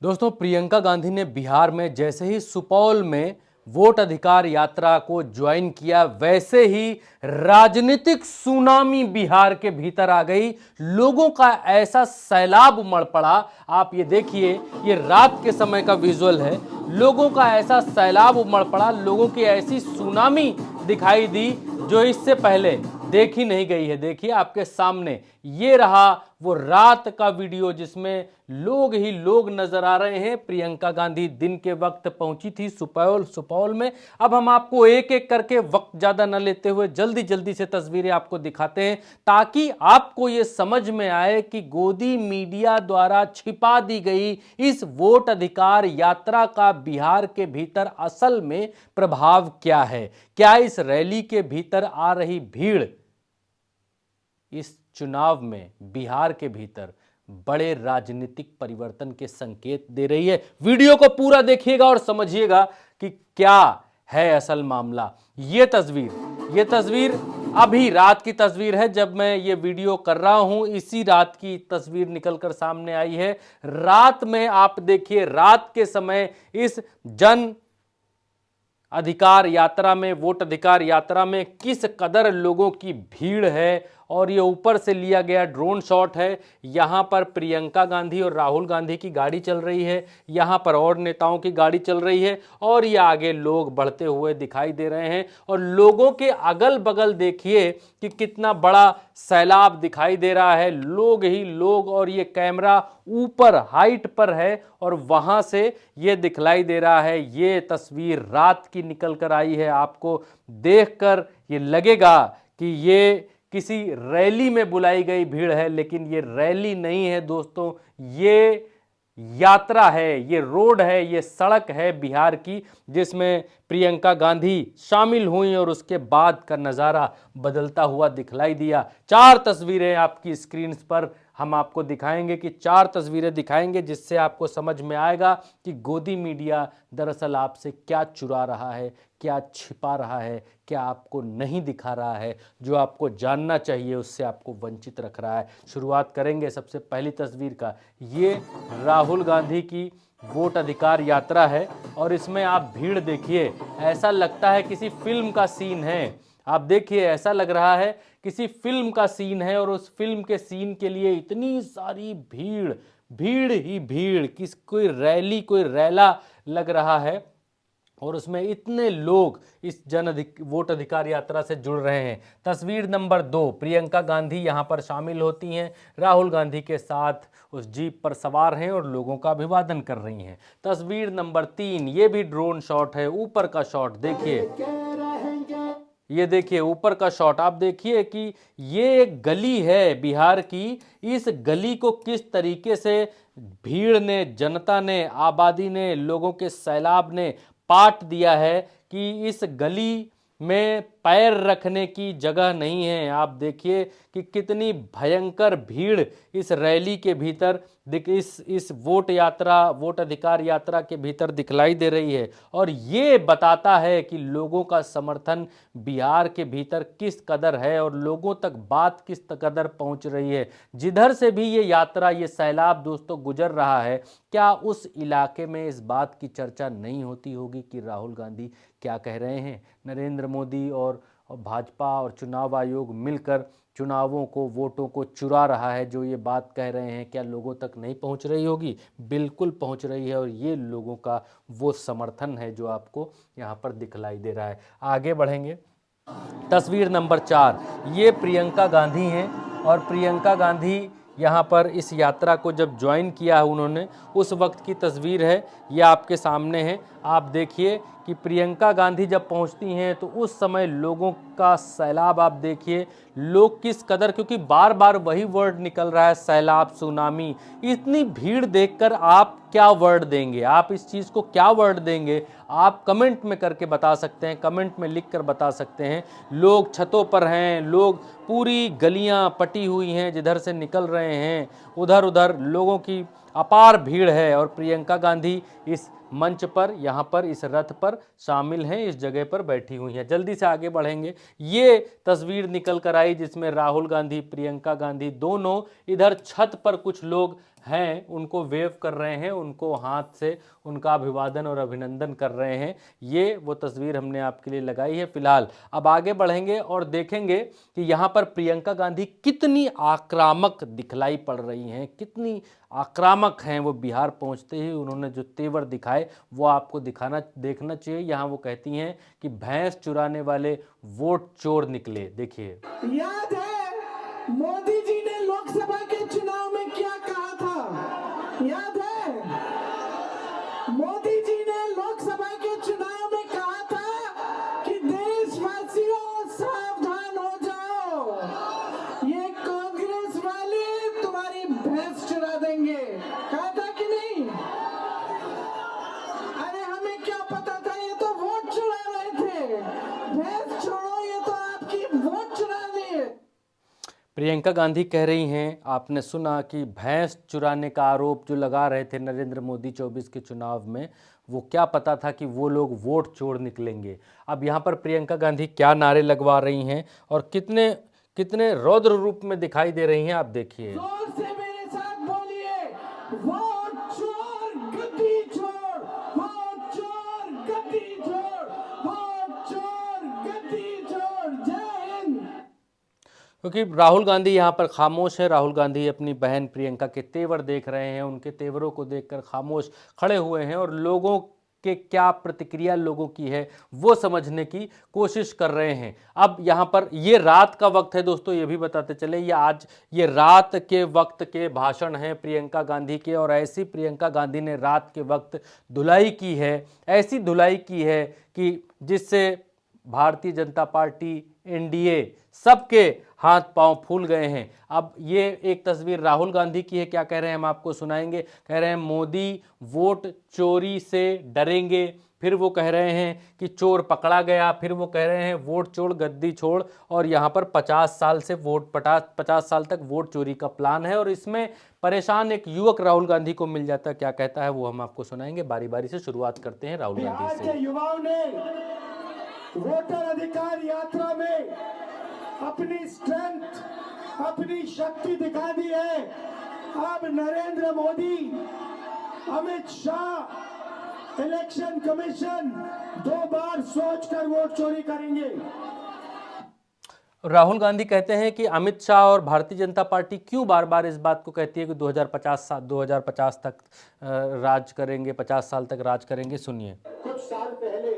दोस्तों, प्रियंका गांधी ने बिहार में जैसे ही सुपौल में वोट अधिकार यात्रा को ज्वाइन किया, वैसे ही राजनीतिक सुनामी बिहार के भीतर आ गई। लोगों का ऐसा सैलाब उमड़ पड़ा। आप ये देखिए, ये रात के समय का विजुअल है। लोगों का ऐसा सैलाब उमड़ पड़ा, लोगों की ऐसी सुनामी दिखाई दी जो इससे पहले देखी नहीं गई है। देखिए आपके सामने ये रहा वो रात का वीडियो जिसमें लोग ही लोग नजर आ रहे हैं। प्रियंका गांधी दिन के वक्त पहुंची थी सुपौल में। अब हम आपको एक एक करके वक्त ज्यादा न लेते हुए जल्दी जल्दी से तस्वीरें आपको दिखाते हैं, ताकि आपको यह समझ में आए कि गोदी मीडिया द्वारा छिपा दी गई इस वोट अधिकार यात्रा का बिहार के भीतर असल में प्रभाव क्या है। क्या इस रैली के भीतर आ रही भीड़ इस चुनाव में बिहार के भीतर बड़े राजनीतिक परिवर्तन के संकेत दे रही है। वीडियो को पूरा देखिएगा और समझिएगा कि क्या है असल मामला। यह तस्वीर अभी रात की तस्वीर है। जब मैं ये वीडियो कर रहा हूं, इसी रात की तस्वीर निकलकर सामने आई है। रात में आप देखिए, रात के समय इस जन अधिकार यात्रा में, वोट अधिकार यात्रा में किस कदर लोगों की भीड़ है। और ये ऊपर से लिया गया ड्रोन शॉट है। यहाँ पर प्रियंका गांधी और राहुल गांधी की गाड़ी चल रही है, यहाँ पर और नेताओं की गाड़ी चल रही है, और ये आगे लोग बढ़ते हुए दिखाई दे रहे हैं। और लोगों के अगल बगल देखिए कि कितना बड़ा सैलाब दिखाई दे रहा है, लोग ही लोग। और ये कैमरा ऊपर हाइट पर है और वहां से ये दिखलाई दे रहा है। ये तस्वीर रात की निकल कर आई है। आपको देखकर ये लगेगा कि ये किसी रैली में बुलाई गई भीड़ है, लेकिन ये रैली नहीं है दोस्तों, ये यात्रा है, ये रोड है, ये सड़क है बिहार की, जिसमें प्रियंका गांधी शामिल हुई और उसके बाद का नज़ारा बदलता हुआ दिखलाई दिया। 4 तस्वीरें आपकी स्क्रीन पर हम आपको दिखाएंगे, कि 4 तस्वीरें दिखाएंगे, जिससे आपको समझ में आएगा कि गोदी मीडिया दरअसल आपसे क्या चुरा रहा है, क्या छिपा रहा है, क्या आपको नहीं दिखा रहा है, जो आपको जानना चाहिए उससे आपको वंचित रख रहा है। शुरुआत करेंगे सबसे पहली तस्वीर का। ये राहुल गांधी की वोट अधिकार यात्रा है और इसमें आप भीड़ देखिए, ऐसा लगता है किसी फिल्म का सीन है। आप देखिए, ऐसा लग रहा है किसी फिल्म का सीन है, और उस फिल्म के सीन के लिए इतनी सारी भीड़, भीड़ ही भीड़, कोई रैली, कोई रैला लग रहा है, और उसमें इतने लोग इस वोट अधिकार यात्रा से जुड़ रहे हैं। तस्वीर नंबर 2, प्रियंका गांधी यहां पर शामिल होती हैं, राहुल गांधी के साथ उस जीप पर सवार हैं और लोगों का अभिवादन कर रही हैं। तस्वीर नंबर 3, ये भी ड्रोन शॉट है, ऊपर का शॉट देखिए, ये देखिए ऊपर का शॉट। आप देखिए कि ये एक गली है बिहार की। इस गली को किस तरीके से भीड़ ने, जनता ने, आबादी ने, लोगों के सैलाब ने पाट दिया है कि इस गली में पैर रखने की जगह नहीं है। आप देखिए कि कितनी भयंकर भीड़ इस रैली के भीतर इस वोट अधिकार यात्रा के भीतर दिखलाई दे रही है। और ये बताता है कि लोगों का समर्थन बिहार के भीतर किस कदर है और लोगों तक बात किस कदर पहुंच रही है। जिधर से भी ये यात्रा, ये सैलाब दोस्तों गुजर रहा है, क्या उस इलाके में इस बात की चर्चा नहीं होती होगी कि राहुल गांधी क्या कह रहे हैं? नरेंद्र मोदी और भाजपा और चुनाव आयोग मिलकर चुनावों को, वोटों को चुरा रहा है, जो ये बात कह रहे हैं, क्या लोगों तक नहीं पहुंच रही होगी? बिल्कुल पहुंच रही है, और ये लोगों का वो समर्थन है जो आपको यहाँ पर दिखलाई दे रहा है। आगे बढ़ेंगे। तस्वीर नंबर 4, ये प्रियंका गांधी हैं, और प्रियंका गांधी यहाँ पर इस यात्रा को जब ज्वाइन किया उन्होंने, उस वक्त की तस्वीर है, ये आपके सामने है। आप देखिए कि प्रियंका गांधी जब पहुंचती हैं तो उस समय लोगों का सैलाब आप देखिए, लोग किस कदर, क्योंकि बार बार वही वर्ड निकल रहा है, सैलाब, सुनामी। इतनी भीड़ देखकर आप क्या वर्ड देंगे? आप इस चीज़ को क्या वर्ड देंगे? आप कमेंट में करके बता सकते हैं, कमेंट में लिख कर बता सकते हैं। लोग छतों पर हैं, लोग, पूरी गलियां पटी हुई हैं, जिधर से निकल रहे हैं उधर उधर लोगों की अपार भीड़ है। और प्रियंका गांधी इस मंच पर, यहाँ पर इस रथ पर शामिल हैं, इस जगह पर बैठी हुई हैं। जल्दी से आगे बढ़ेंगे। ये तस्वीर निकल कर आई जिसमें राहुल गांधी, प्रियंका गांधी दोनों, इधर छत पर कुछ लोग हैं उनको वेव कर रहे हैं, उनको हाथ से उनका अभिवादन और अभिनंदन कर रहे हैं। ये वो तस्वीर हमने आपके लिए लगाई है। फिलहाल अब आगे बढ़ेंगे और देखेंगे कि यहाँ पर प्रियंका गांधी कितनी आक्रामक दिखलाई पड़ रही हैं, कितनी आक्रामक हैं। वो बिहार पहुंचते ही उन्होंने जो तेवर दिखाए वो आपको देखना चाहिए। यहाँ वो कहती हैं कि भैंस चुराने वाले वोट चोर निकले। देखिए, याद है मोदी जी ने लोकसभा के चुनाव में क्या कहा था? याद है मोदी जी ने लोकसभा के चुनाव में कहा था कि देशवासियों सावधान हो जाओ, ये कांग्रेस वाले तुम्हारी भैंस चुरा देंगे। कहा था कि नहीं? अरे हमें क्या पता था, ये तो वोट चुरा रहे थे। भैंस छोड़ो, ये तो आपकी वोट चुरा लिए। प्रियंका गांधी कह रही हैं, आपने सुना कि भैंस चुराने का आरोप जो लगा रहे थे नरेंद्र मोदी 24 के चुनाव में, वो क्या पता था कि वो लोग वोट चोर निकलेंगे। अब यहाँ पर प्रियंका गांधी क्या नारे लगवा रही हैं और कितने कितने रौद्र रूप में दिखाई दे रही हैं, आप देखिए। जोर से मेरे साथ बोलिए, वोट चोर गद्दी छोड़, वोट चोर गद्दी छोड़, वोट चोर गद्दी छोड़। जय हिंद। क्योंकि राहुल गांधी यहाँ पर खामोश है। राहुल गांधी अपनी बहन प्रियंका के तेवर देख रहे हैं, उनके तेवरों को देखकर खामोश खड़े हुए हैं और लोगों के क्या प्रतिक्रिया लोगों की है वो समझने की कोशिश कर रहे हैं। अब यहाँ पर ये रात का वक्त है दोस्तों, ये भी बताते चले, ये आज ये रात के वक्त के भाषण हैं प्रियंका गांधी के। और ऐसी प्रियंका गांधी ने रात के वक्त धुलाई की है, ऐसी धुलाई की है कि जिससे भारतीय जनता पार्टी, एनडीए सबके हाथ पांव फूल गए हैं। अब ये एक तस्वीर राहुल गांधी की है, क्या कह रहे हैं हम आपको सुनाएंगे। कह रहे हैं मोदी वोट चोरी से डरेंगे, फिर वो कह रहे हैं कि चोर पकड़ा गया, फिर वो कह रहे हैं वोट चोर गद्दी छोड़। और यहाँ पर 50 साल तक वोट चोरी का प्लान है और इसमें परेशान एक युवक राहुल गांधी को मिल जाता है। क्या कहता है वो हम आपको सुनाएंगे। बारी बारी से शुरुआत करते हैं राहुल गांधी से। युवाओं ने वोटर अधिकार यात्रा में अपनी स्ट्रेंथ, अपनी शक्ति दिखा दी है। अब नरेंद्र मोदी, अमित शाह, इलेक्शन कमीशन 2 बार सोचकर वोट चोरी करेंगे। राहुल गांधी कहते हैं कि अमित शाह और भारतीय जनता पार्टी क्यों बार बार इस बात को कहती है कि 2050 तक राज करेंगे, 50 साल तक राज करेंगे। सुनिए। कुछ साल पहले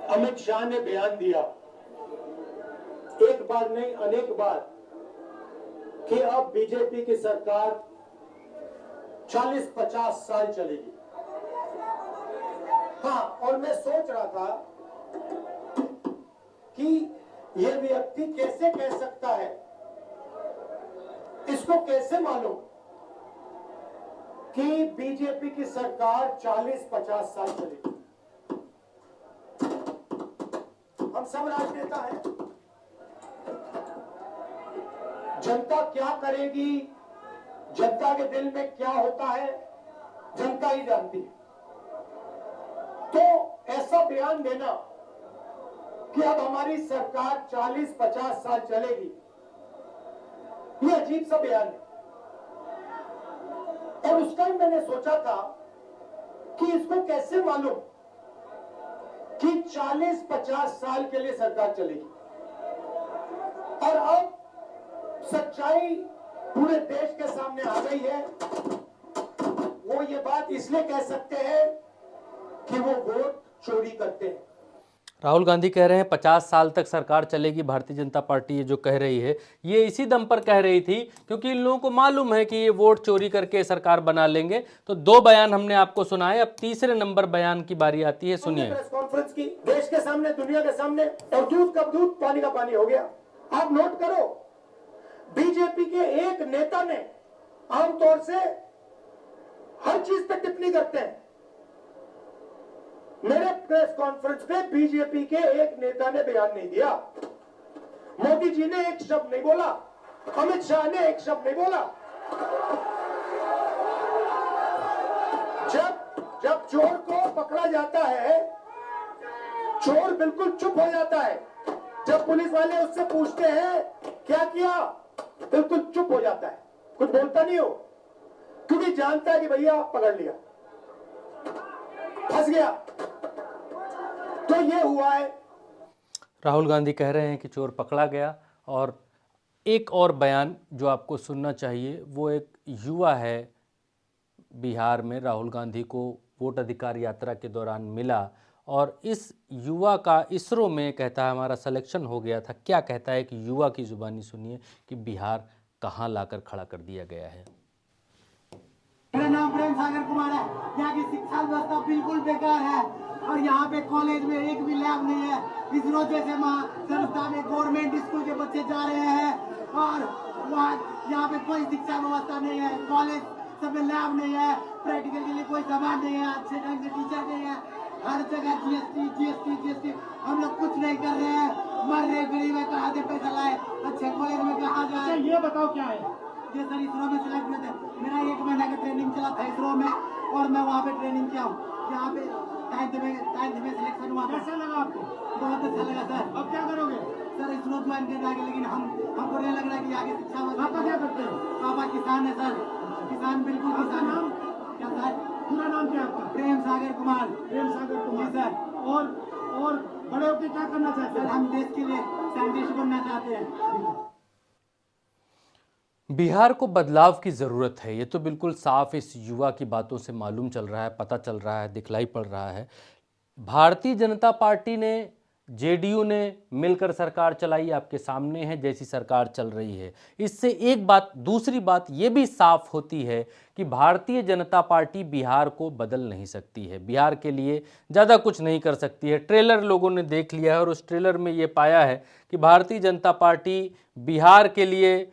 अमित शाह ने बयान दिया, एक बार नहीं अनेक बार, कि अब बीजेपी की सरकार 40-50 साल चलेगी। हाँ, और मैं सोच रहा था कि यह व्यक्ति कैसे कह सकता है, इसको कैसे मालूम कि बीजेपी की सरकार 40-50 साल चलेगी। हम सब राजनेता हैं, जनता क्या करेगी, जनता के दिल में क्या होता है, जनता ही जानती है। तो ऐसा बयान देना कि अब हमारी सरकार 40-50 साल चलेगी, ये अजीब सा बयान है। और उस टाइम मैंने सोचा था कि इसको कैसे मालूम कि 40-50 साल के लिए सरकार चलेगी। और अब सच्चाई पूरे देश के सामने आ गई है। वो ये बात इसलिए कह सकते हैं कि वो वोट चोरी करते हैं। राहुल गांधी कह रहे हैं 50 साल तक सरकार चलेगी भारतीय जनता पार्टी, ये जो कह रही है ये इसी दम पर कह रही थी क्योंकि इन लोगों को मालूम है कि ये वोट चोरी करके सरकार बना लेंगे। तो 2 बयान हमने आपको सुनाए, अब तीसरे नंबर बयान की बारी आती है। सुनिए। प्रेस कॉन्फ्रेंस की, देश के सामने, दुनिया के सामने, और दूध का दूध पानी का पानी हो गया। आप नोट करो, बीजेपी के एक नेता ने, आमतौर से हर चीज पे टिप्पणी करते हैं, मेरे प्रेस कॉन्फ्रेंस पे बीजेपी के एक नेता ने बयान नहीं दिया। मोदी जी ने एक शब्द नहीं बोला, अमित शाह ने एक शब्द नहीं बोला। जब चोर को पकड़ा जाता है, चोर बिल्कुल चुप हो जाता है। जब पुलिस वाले उससे पूछते हैं क्या किया, बिल्कुल चुप हो जाता है। कुछ बोलता नहीं हो, क्योंकि जानता है कि भैया पकड़ लिया, फंस गया। तो ये हुआ है। राहुल गांधी कह रहे हैं कि चोर पकड़ा गया। और एक और बयान जो आपको सुनना चाहिए, वो एक युवा है बिहार में, राहुल गांधी को वोट अधिकार यात्रा के दौरान मिला, और इस युवा का इसरो में कहता है हमारा सिलेक्शन हो गया था। क्या कहता है कि युवा की जुबानी सुनिए कि बिहार कहाँ लाकर खड़ा कर दिया गया है। मेरा नाम प्रेम सागर कुमार है। यहाँ की शिक्षा व्यवस्था बिल्कुल बेकार है और यहाँ पे कॉलेज में एक भी लैब नहीं है। इसरो जैसे संस्था में गवर्नमेंट स्कूल के बच्चे जा रहे हैं और वहाँ यहाँ पे कोई शिक्षा व्यवस्था नहीं है। कॉलेज सब में लैब नहीं है, प्रैक्टिकल के लिए कोई सामान नहीं है, अच्छे ढंग से टीचर नहीं है। हर जगह जीएसटी हम लोग कुछ नहीं कर रहे हैं, मर रहे गरीब है, कहाँ से पैसा लाए, अच्छे कॉलेज में कहाँ जाए। ये बताओ क्या है। ये सर इसरो में सिलेक्ट हुए थे, मेरा 1 महीना का ट्रेनिंग चला था इसरो में और मैं वहाँ पे ट्रेनिंग किया हूँ। यहाँ पे 9th में सिलेक्शन हुआ। कैसा लगा आपको? बहुत अच्छा लगा सर। अब क्या करोगे? सर इसरो ज्वाइन करना है, लेकिन हमको नहीं लग रहा है कि आगे शिक्षा। पापा क्या करते हैं? पापा किसान है सर, किसान बिल्कुल किसान। नाम क्या सर? पूरा नाम क्या आपका? प्रेम सागर कुमार। प्रेम सागर कुमार सर। और बड़े होकर क्या करना चाहते हैं? सर हम देश के लिए साइंटिस्ट बनना चाहते हैं। बिहार को बदलाव की ज़रूरत है, ये तो बिल्कुल साफ इस युवा की बातों से मालूम चल रहा है, पता चल रहा है, दिखलाई पड़ रहा है। भारतीय जनता पार्टी ने, जेडीयू ने मिलकर सरकार चलाई, आपके सामने है जैसी सरकार चल रही है। इससे एक बात, दूसरी बात ये भी साफ होती है कि भारतीय जनता पार्टी बिहार को बदल नहीं सकती है, बिहार के लिए ज़्यादा कुछ नहीं कर सकती है। ट्रेलर लोगों ने देख लिया है और उस ट्रेलर में ये पाया है कि भारतीय जनता पार्टी बिहार के लिए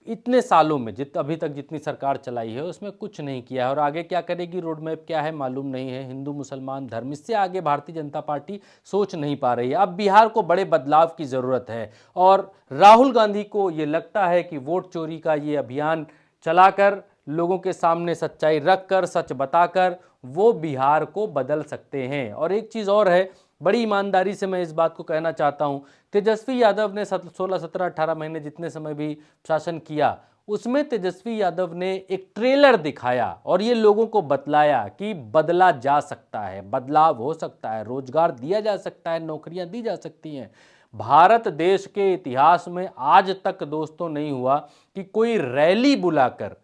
इतने सालों में अभी तक जितनी सरकार चलाई है उसमें कुछ नहीं किया है, और आगे क्या करेगी, रोड मैप क्या है मालूम नहीं है। हिंदू मुसलमान धर्म, इससे आगे भारतीय जनता पार्टी सोच नहीं पा रही है। अब बिहार को बड़े बदलाव की ज़रूरत है और राहुल गांधी को ये लगता है कि वोट चोरी का ये अभियान चलाकर, लोगों के सामने सच्चाई रखकर, सच बताकर वो बिहार को बदल सकते हैं। और एक चीज़ और है, बड़ी ईमानदारी से मैं इस बात को कहना चाहता हूं, तेजस्वी यादव ने 16, 17, 18 महीने जितने समय भी शासन किया, उसमें तेजस्वी यादव ने एक ट्रेलर दिखाया और ये लोगों को बतलाया कि बदला जा सकता है, बदलाव हो सकता है, रोजगार दिया जा सकता है, नौकरियां दी जा सकती हैं। भारत देश के इतिहास में आज तक दोस्तों नहीं हुआ कि कोई रैली बुलाकर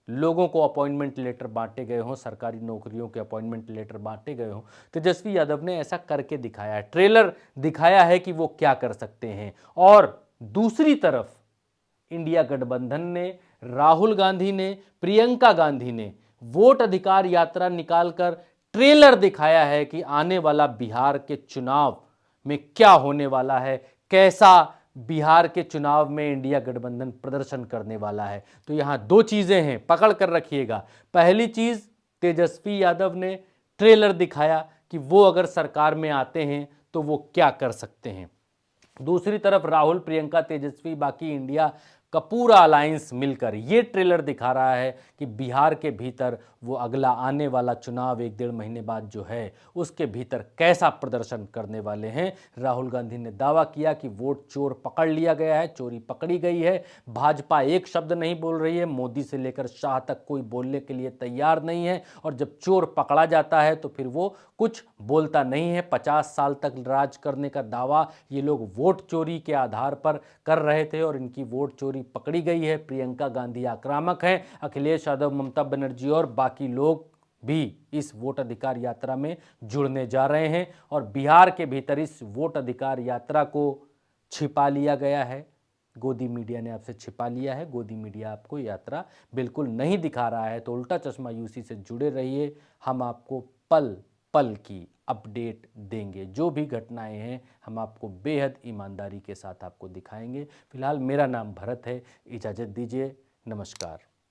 लोगों को अपॉइंटमेंट लेटर बांटे गए हों, सरकारी नौकरियों के अपॉइंटमेंट लेटर बांटे गए हों। तेजस्वी यादव ने ऐसा करके दिखाया है, ट्रेलर दिखाया है कि वो क्या कर सकते हैं। और दूसरी तरफ इंडिया गठबंधन ने, राहुल गांधी ने, प्रियंका गांधी ने वोट अधिकार यात्रा निकालकर ट्रेलर दिखाया है कि आने वाला बिहार के चुनाव में क्या होने वाला है, कैसा बिहार के चुनाव में इंडिया गठबंधन प्रदर्शन करने वाला है। तो यहां दो चीजें हैं, पकड़ कर रखिएगा। पहली चीज, तेजस्वी यादव ने ट्रेलर दिखाया कि वो अगर सरकार में आते हैं तो वो क्या कर सकते हैं। दूसरी तरफ राहुल, प्रियंका, तेजस्वी, बाकी इंडिया का पूरा अलायंस मिलकर ये ट्रेलर दिखा रहा है कि बिहार के भीतर वो अगला आने वाला चुनाव 1-1.5 महीने बाद जो है उसके भीतर कैसा प्रदर्शन करने वाले हैं। राहुल गांधी ने दावा किया कि वोट चोर पकड़ लिया गया है, चोरी पकड़ी गई है। भाजपा एक शब्द नहीं बोल रही है, मोदी से लेकर शाह तक कोई बोलने के लिए तैयार नहीं है, और जब चोर पकड़ा जाता है तो फिर वो कुछ बोलता नहीं है। 50 साल तक राज करने का दावा ये लोग वोट चोरी के आधार पर कर रहे थे और इनकी वोट चोरी पकड़ी गई है। प्रियंका गांधी आक्रामक हैं, अखिलेश यादव, ममता बनर्जी और बाकी लोग भी इस वोट अधिकार यात्रा में जुड़ने जा रहे हैं, और बिहार के भीतर इस वोट अधिकार यात्रा को छिपा लिया गया है। गोदी मीडिया ने आपसे छिपा लिया है, गोदी मीडिया आपको यात्रा बिल्कुल नहीं दिखा रहा है। तो उल्टा चश्मा यूसी से जुड़े रहिए, हम आपको पल पल की अपडेट देंगे। जो भी घटनाएं हैं हम आपको बेहद ईमानदारी के साथ आपको दिखाएंगे। फिलहाल मेरा नाम भरत है, इजाज़त दीजिए, नमस्कार।